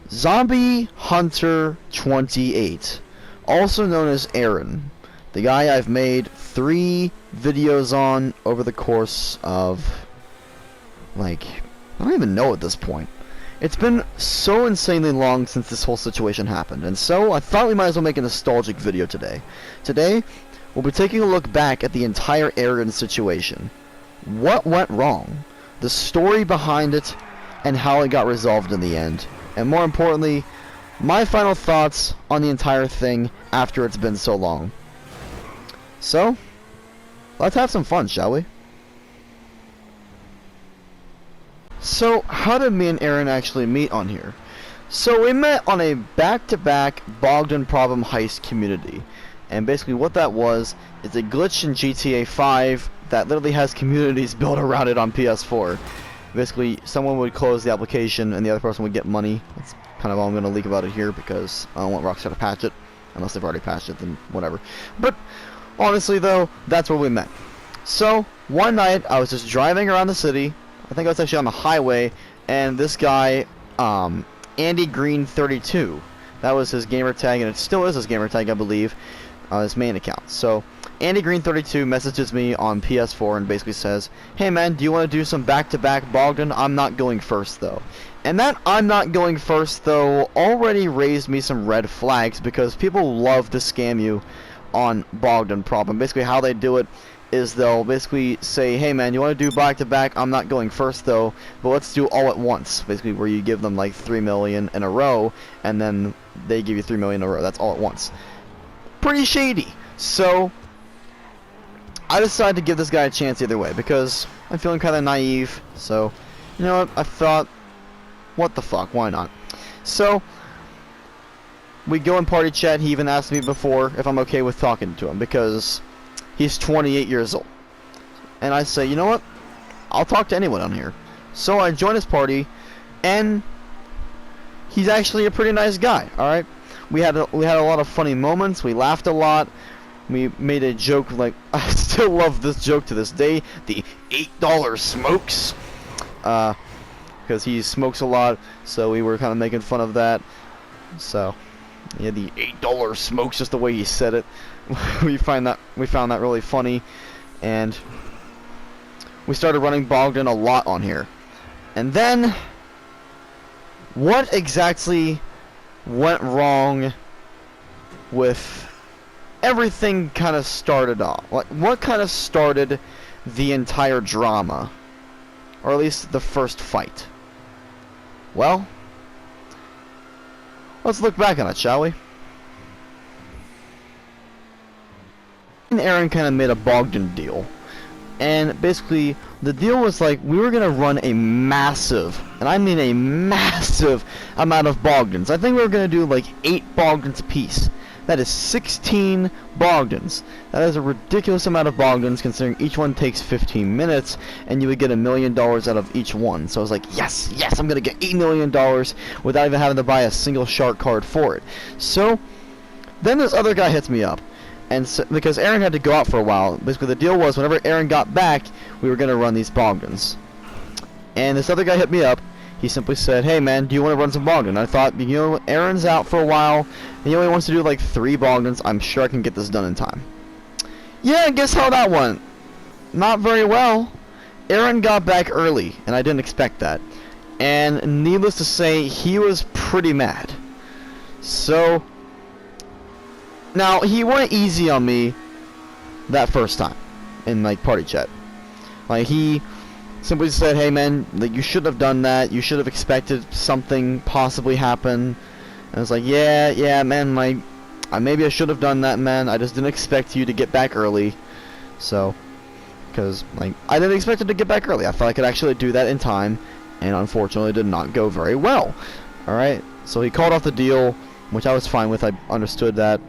Zombie Hunter 28, also known as Aaron, the guy I've made 3 videos on over the course of, like, I don't even know at this point. It's been so insanely long since this whole situation happened, and so I thought we might as well make a nostalgic video today. Today, we'll be taking a look back at the entire Aaron situation. What went wrong, the story behind it, and how it got resolved in the end. And more importantly, my final thoughts on the entire thing after it's been so long. So, let's have some fun, shall we? So, how did me and Aaron actually meet on here? So, we met on a back-to-back Bogdan problem heist community. And basically what that was is a glitch in GTA 5 that literally has communities built around it on PS4. Basically, someone would close the application and the other person would get money. That's kind of all I'm going to leak about it here because I don't want Rockstar to patch it. Unless they've already patched it, then whatever. But, honestly though, that's where we met. So, one night, I was just driving around the city. I think I was actually on the highway, and this guy, Andy Green 32, that was his gamer tag, and it still is his gamer tag, I believe, his main account. So, Andy Green 32 messages me on PS4 and basically says, "Hey man, do you want to do some back-to-back Bogdan? I'm not going first though." And that "I'm not going first though" already raised me some red flags because people love to scam you on Bogdan problem. Basically how they do it is they'll basically say, "Hey man, you want to do back-to-back? I'm not going first though, but let's do all at once." Basically where you give them like 3 million in a row and then they give you 3 million in a row. That's all at once. Pretty shady. So I decided to give this guy a chance either way because I'm feeling kind of naive. So, you know what? I thought, what the fuck? Why not? So we go in party chat. He even asked me before if I'm okay with talking to him because he's 28 years old. And I say, you know what? I'll talk to anyone on here. So I join his party, and he's actually a pretty nice guy. All right, we had a lot of funny moments. We laughed a lot. We made a joke, like, I still love this joke to this day, the $8 smokes, because he smokes a lot, so we were kind of making fun of that. So yeah, the $8 smokes, just the way he said it. we found that really funny, and we started running Bogdan a lot on here. And then what exactly went wrong with everything kind of started off? Like, what kind of started the entire drama? Or at least the first fight? Well, let's look back on it, shall we? And Aaron kind of made a Bogdan deal. And basically, the deal was like, we were going to run a massive, and I mean a massive amount of Bogdans. I think we were going to do like 8 Bogdans apiece. That is 16 Bogdans. That is a ridiculous amount of Bogdans considering each one takes 15 minutes and you would get $1 million out of each one. So I was like, yes, I'm going to get $8 million without even having to buy a single shark card for it. So then this other guy hits me up. And so, because Aaron had to go out for a while, basically the deal was whenever Aaron got back, we were going to run these Bogdans. And this other guy hit me up. He simply said, "Hey man, do you want to run some Bogdan?" I thought, you know, Aaron's out for a while, and he only wants to do like 3 Bogdans. I'm sure I can get this done in time. Yeah, guess how that went? Not very well. Aaron got back early, and I didn't expect that. And needless to say, he was pretty mad. So, now, he went easy on me that first time in like party chat. Like, he simply said, "Hey man, like, you should have done that. You should have expected something possibly happen." And I was like, yeah man, like, maybe I should have done that, man. I just didn't expect you to get back early. So, because like, I didn't expect it to get back early. I thought I could actually do that in time, and unfortunately it did not go very well. Alright, so he called off the deal, which I was fine with. I understood that,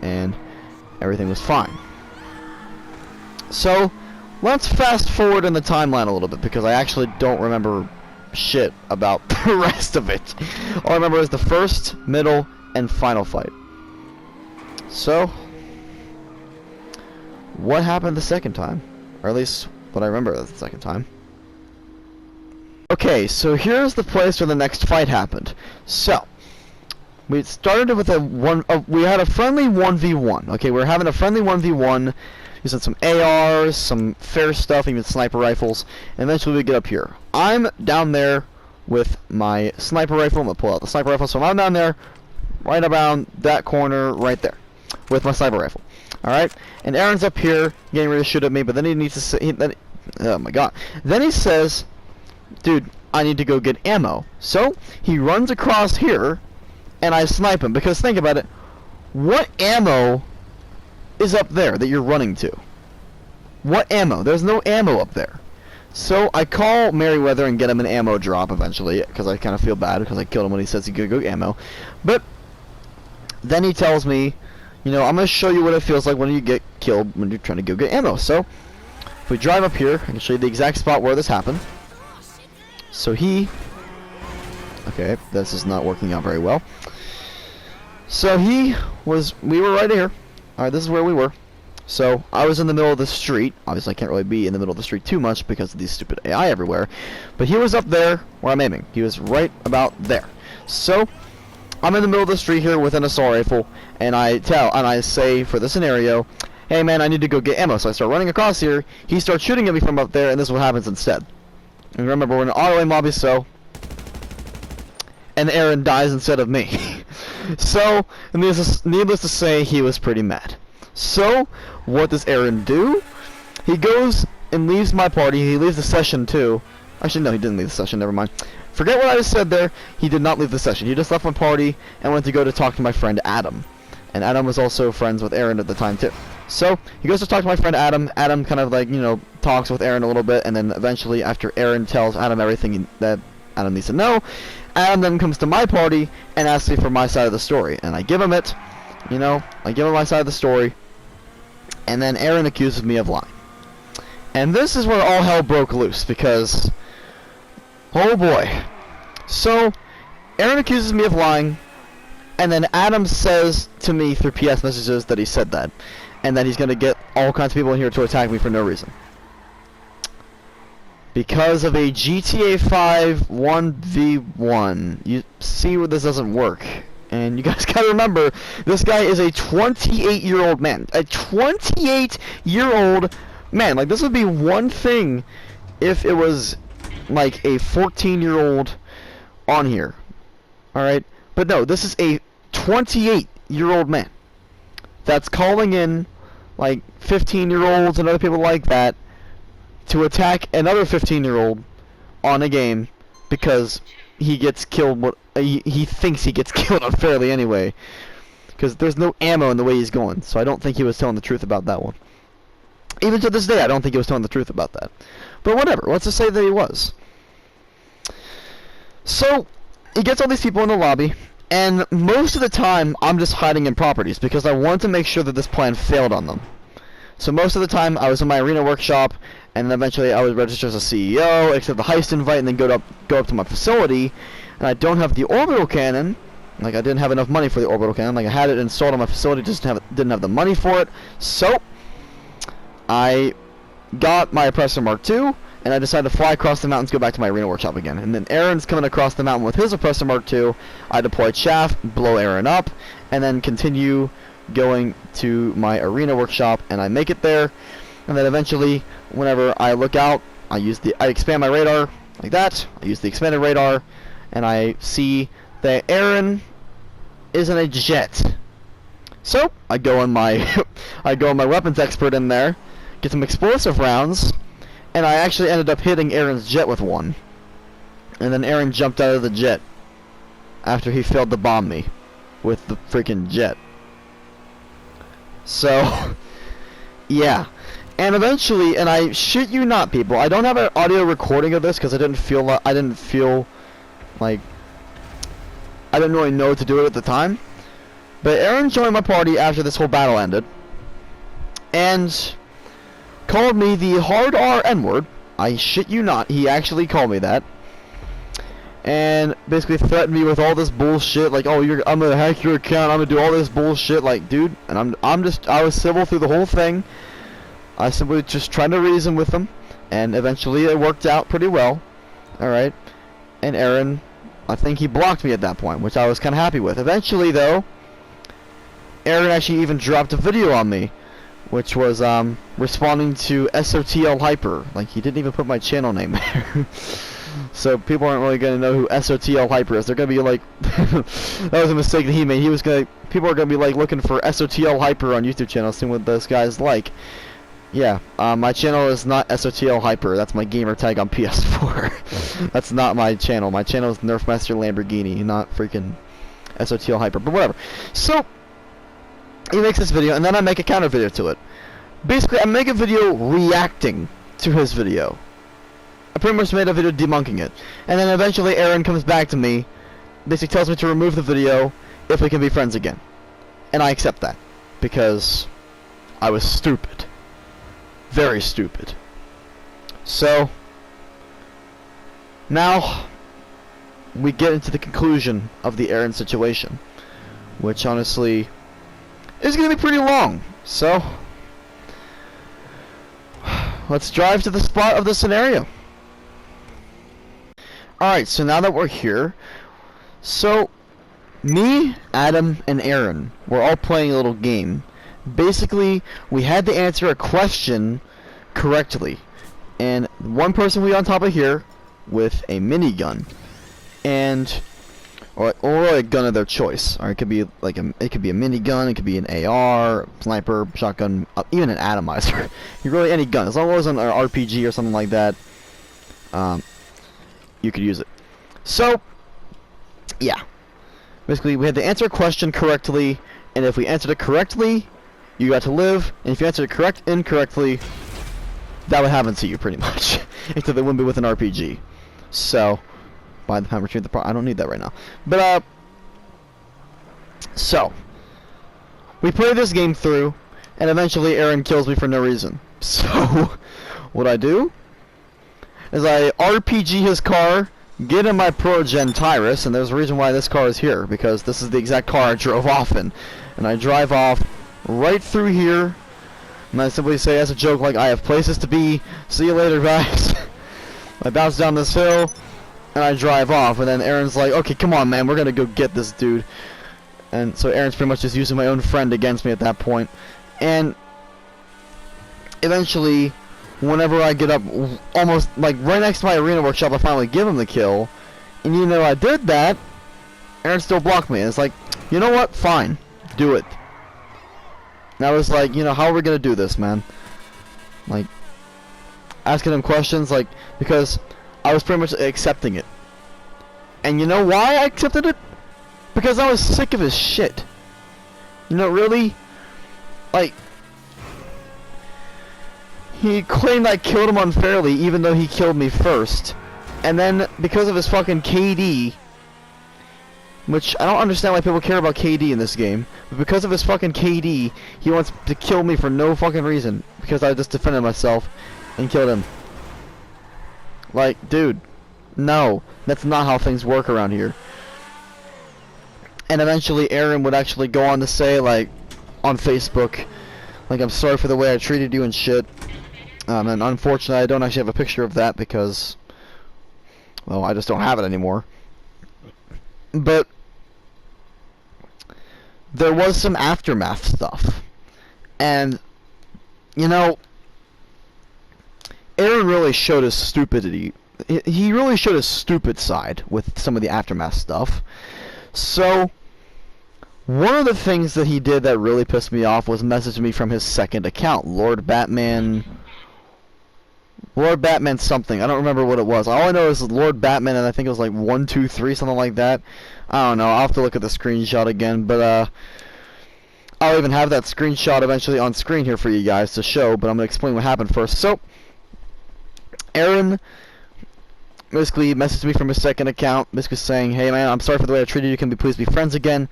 and everything was fine. So let's fast forward in the timeline a little bit, because I actually don't remember shit about the rest of it. All I remember is the first, middle, and final fight. So, what happened the second time? Or at least what I remember the second time. Okay, so here's the place where the next fight happened. So, We started with we had a friendly 1v1. Okay, we were having a friendly 1v1 using some ARs, some fair stuff, even sniper rifles. And eventually we get up here. I'm down there with my sniper rifle. I'm gonna pull out the sniper rifle. So I'm down there, right around that corner, right there, with my sniper rifle. All right. And Aaron's up here getting ready to shoot at me, but then he needs to say, oh my god. Then he says, "Dude, I need to go get ammo." So he runs across here, and I snipe him. Because think about it, what ammo is up there that you're running to? What ammo? There's no ammo up there. So I call Merryweather and get him an ammo drop eventually, because I kind of feel bad because I killed him when he says he could go get ammo. But then he tells me, you know, I'm going to show you what it feels like when you get killed when you're trying to go get ammo. So if we drive up here, I can show you the exact spot where this happened. So okay, this is not working out very well. So we were right here. Alright, this is where we were. So I was in the middle of the street. Obviously I can't really be in the middle of the street too much because of these stupid AI everywhere. But he was up there where I'm aiming. He was right about there. So I'm in the middle of the street here with an assault rifle, and I say for the scenario, "Hey man, I need to go get ammo." So I start running across here. He starts shooting at me from up there, and this is what happens instead. And remember, we're in an auto aim lobby, so, and Aaron dies instead of me. So, needless to say, he was pretty mad. So, what does Aaron do? He goes and leaves my party. He leaves the session too. Actually, no, he didn't leave the session. Never mind. Forget what I just said there. He did not leave the session. He just left my party and went to go to talk to my friend Adam. And Adam was also friends with Aaron at the time too. So, he goes to talk to my friend Adam. Adam kind of like, you know, talks with Aaron a little bit, and then eventually, after Aaron tells Adam everything that Adam needs to know, Adam then comes to my party and asks me for my side of the story. And I give him it, you know, I give him my side of the story, and then Aaron accuses me of lying. And this is where all hell broke loose, because, oh boy. So, Aaron accuses me of lying, and then Adam says to me through PS messages that he said that, and that he's going to get all kinds of people in here to attack me for no reason. Because of a GTA 5 1v1. You see where this doesn't work. And you guys gotta remember, this guy is a 28-year-old man. A 28-year-old man. Like, this would be one thing if it was, like, a 14-year-old on here. Alright? But no, this is a 28-year-old man that's calling in, like, 15-year-olds and other people like that to attack another 15-year-old on a game because he gets killed. He thinks he gets killed unfairly anyway, because there's no ammo in the way he's going. So I don't think he was telling the truth about that one. Even to this day, I don't think he was telling the truth about that. But whatever. Let's just say that he was. So he gets all these people in the lobby, and most of the time I'm just hiding in properties because I want to make sure that this plan failed on them. So most of the time I was in my arena workshop, and then eventually I would register as a CEO, accept the heist invite, and then go up to my facility. And I don't have the orbital cannon. Like, I didn't have enough money for the orbital cannon. Like, I had it installed on my facility, just didn't have the money for it. So I got my Oppressor Mark II, and I decided to fly across the mountains, go back to my arena workshop again. And then Aaron's coming across the mountain with his Oppressor Mark II. I deploy chaff, blow Aaron up, and then continue going to my arena workshop, and I make it there. And then eventually, whenever I look out, I expand my radar like that. I use the expanded radar, and I see that Aaron is in a jet. So I go on my weapons expert in there, get some explosive rounds, and I actually ended up hitting Aaron's jet with one. And then Aaron jumped out of the jet after he failed to bomb me with the freaking jet. So yeah. And eventually, and I shit you not, people, I don't have an audio recording of this because I didn't feel like I didn't really know what to do it at the time. But Aaron joined my party after this whole battle ended, and called me the hard R N-word. I shit you not, he actually called me that. And basically threatened me with all this bullshit, like, oh, I'm gonna hack your account, I'm gonna do all this bullshit, like, dude. And I was civil through the whole thing. I simply just trying to reason with him, and eventually it worked out pretty well. Alright. And Aaron I think he blocked me at that point, which I was kind of happy with. Eventually, though, Aaron actually even dropped a video on me, which was responding to SOTL-Hyper. Like, he didn't even put my channel name there. So people aren't really gonna know who SOTL-Hyper is. They're gonna be like, that was a mistake that he made. People are gonna be like looking for SOTL-Hyper on YouTube channel, seeing what this guy's like. Yeah, my channel is not SOTL-Hyper. That's my gamer tag on PS4. That's not my channel. My channel is Nerfmaster Lamborghini, not freaking SOTL-Hyper. But whatever. So he makes this video, and then I make a counter video to it. Basically, I make a video reacting to his video. I pretty much made a video debunking it. And then eventually Aaron comes back to me, basically tells me to remove the video if we can be friends again. And I accept that, because I was stupid. Very stupid. So, now we get into the conclusion of the Aaron situation, which honestly is going to be pretty long. So, let's drive to the spot of the scenario. Alright, so now that we're here, so me, Adam, and Aaron were all playing a little game. Basically, we had to answer a question correctly, and one person will be on top of here with a minigun, and or a gun of their choice. Or it could be like it could be a minigun, it could be an AR, sniper, shotgun, even an atomizer. Really any gun, as long as it wasn't an RPG or something like that. You could use it. So, yeah. Basically, we had to answer a question correctly, and if we answered it correctly, you got to live, and if you answered it incorrectly, that would happen to you, pretty much. Except it wouldn't be with an RPG. So, by the time retrieve the I don't need that right now. But, so, we play this game through, and eventually Aaron kills me for no reason. So, what I do is I RPG his car, get in my Pro-Gen Tyrus, and there's a reason why this car is here, because this is the exact car I drove off in. And I drive off right through here, and I simply say as a joke, like, I have places to be, see you later, guys. I bounce down this hill, and I drive off, and then Aaron's like, okay, come on, man, we're gonna go get this dude. And so Aaron's pretty much just using my own friend against me at that point. And eventually, whenever I get up almost like right next to my arena workshop, I finally give him the kill, and even though I did that, Aaron still blocked me. And it's like, you know what, fine, do it. And I was like, you know, how are we gonna do this, man? Like, asking him questions, like, because I was pretty much accepting it. And you know why I accepted it? Because I was sick of his shit. You know, really, like, he claimed I killed him unfairly, even though he killed me first. And then, because of his fucking KD, which I don't understand why people care about KD in this game, but because of his fucking KD, he wants to kill me for no fucking reason, because I just defended myself and killed him. Like, dude, no, that's not how things work around here. And eventually Aaron would actually go on to say, like, on Facebook, like, I'm sorry for the way I treated you and shit. And unfortunately, I don't actually have a picture of that because, well, I just don't have it anymore. But there was some aftermath stuff. And, you know, Aaron really showed his stupidity. He really showed his stupid side with some of the aftermath stuff. So, one of the things that he did that really pissed me off was message me from his second account, Lord Batman something. I don't remember what it was. All I know is Lord Batman, and I think it was like 123, something like that. I don't know. I'll have to look at the screenshot again, but I'll even have that screenshot eventually on screen here for you guys to show, but I'm going to explain what happened first. So, Aaron basically messaged me from his second account, basically saying, hey man, I'm sorry for the way I treated you, can we please be friends again?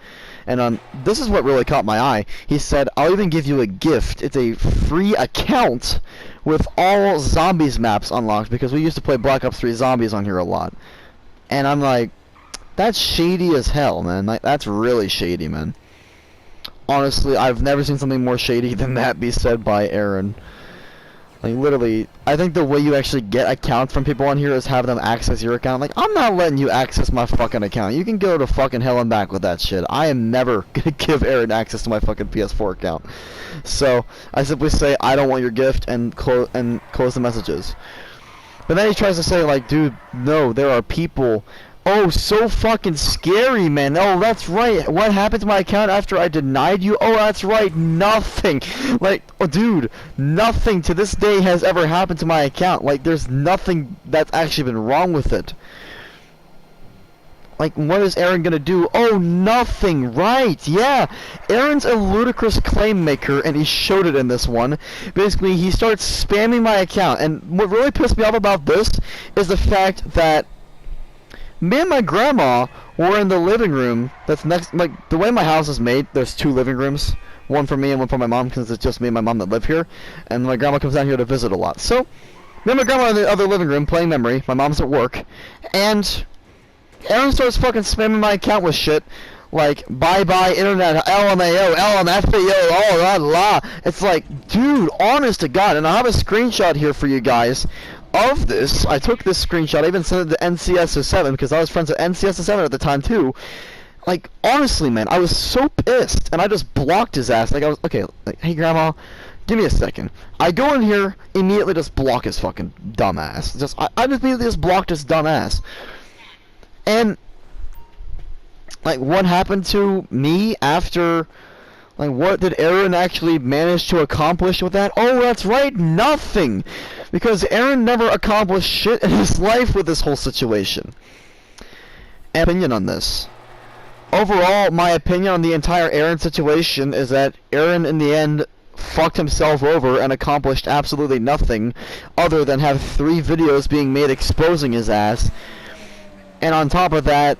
And this is what really caught my eye. He said, I'll even give you a gift. It's a free account with all zombies maps unlocked, because we used to play Black Ops 3 Zombies on here a lot. And I'm like, that's shady as hell, man. Like, that's really shady, man. Honestly, I've never seen something more shady than that be said by Aaron. Like, literally, I think the way you actually get accounts from people on here is have them access your account. Like, I'm not letting you access my fucking account. You can go to fucking hell and back with that shit. I am never gonna give Aaron access to my fucking PS4 account. So, I simply say, I don't want your gift, and close the messages. But then he tries to say, like, dude, no, there are people. Oh, so fucking scary, man. Oh, that's right. What happened to my account after I denied you? Oh, that's right. Nothing. Like, oh, dude, nothing to this day has ever happened to my account. Like, there's nothing that's actually been wrong with it. Like, what is Aaron gonna do? Oh, nothing. Right. Yeah. Aaron's a ludicrous claim maker, and he showed it in this one. Basically, he starts spamming my account. And what really pissed me off about this is the fact that me and my grandma were in the living room that's next. Like, the way my house is made, there's 2 living rooms. One for me and one for my mom, because it's just me and my mom that live here. And my grandma comes down here to visit a lot. So, me and my grandma are in the other living room playing memory. My mom's at work. And Aaron starts fucking spamming my account with shit like bye-bye internet, LMAO, LMFAO, oh la la. It's like, dude, honest to God, and I have a screenshot here for you guys of this. I took this screenshot, I even sent it to NCS07 because I was friends with NCS07 at the time too. Like, honestly, man, I was so pissed, and I just blocked his ass. Like, I was, okay, like, hey grandma, give me a second. I go in here, immediately just block his fucking dumbass. I just immediately just blocked his dumbass. And, like, what happened to me after, like, what did Aaron actually manage to accomplish with that? Oh, that's right, nothing! Because Aaron never accomplished shit in his life with this whole situation. And opinion on this. Overall, my opinion on the entire Aaron situation is that Aaron, in the end, fucked himself over and accomplished absolutely nothing other than have 3 videos being made exposing his ass. And on top of that,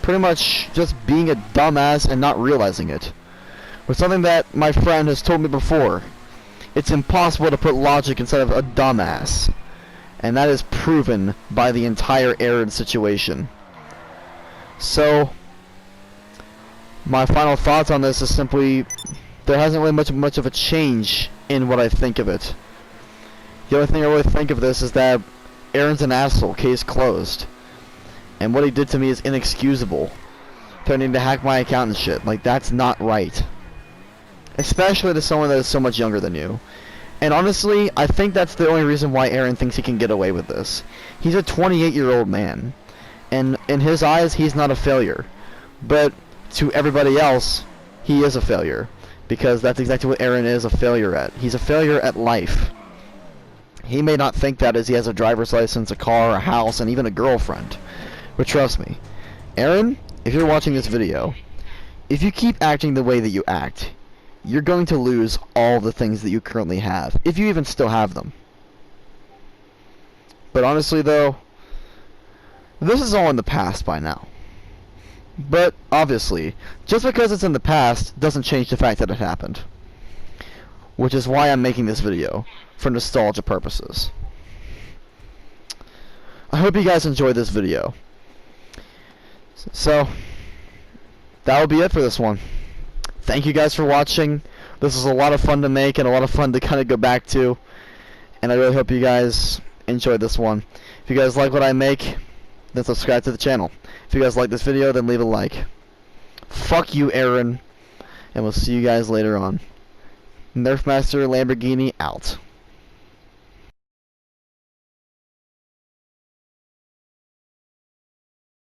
pretty much just being a dumbass and not realizing it. With something that my friend has told me before. It's impossible to put logic inside of a dumbass. And that is proven by the entire Aaron situation. So, my final thoughts on this is simply, there hasn't really much of a change in what I think of it. The only thing I really think of this is that Aaron's an asshole, case closed. And what he did to me is inexcusable. Threatening to hack my account and shit. Like, that's not right. Especially to someone that is so much younger than you. And honestly, I think that's the only reason why Aaron thinks he can get away with this. He's a 28-year-old man. And in his eyes, he's not a failure. But to everybody else, he is a failure. Because that's exactly what Aaron is a failure at. He's a failure at life. He may not think that as he has a driver's license, a car, a house, and even a girlfriend. But trust me, Aaron, if you're watching this video, if you keep acting the way that you act, you're going to lose all the things that you currently have, if you even still have them. But honestly though, this is all in the past by now. But obviously, just because it's in the past doesn't change the fact that it happened. Which is why I'm making this video, for nostalgia purposes. I hope you guys enjoyed this video. So, that will be it for this one. Thank you guys for watching. This was a lot of fun to make and a lot of fun to kind of go back to. And I really hope you guys enjoyed this one. If you guys like what I make, then subscribe to the channel. If you guys like this video, then leave a like. Fuck you, Aaron. And we'll see you guys later on. Nerfmaster Lamborghini out.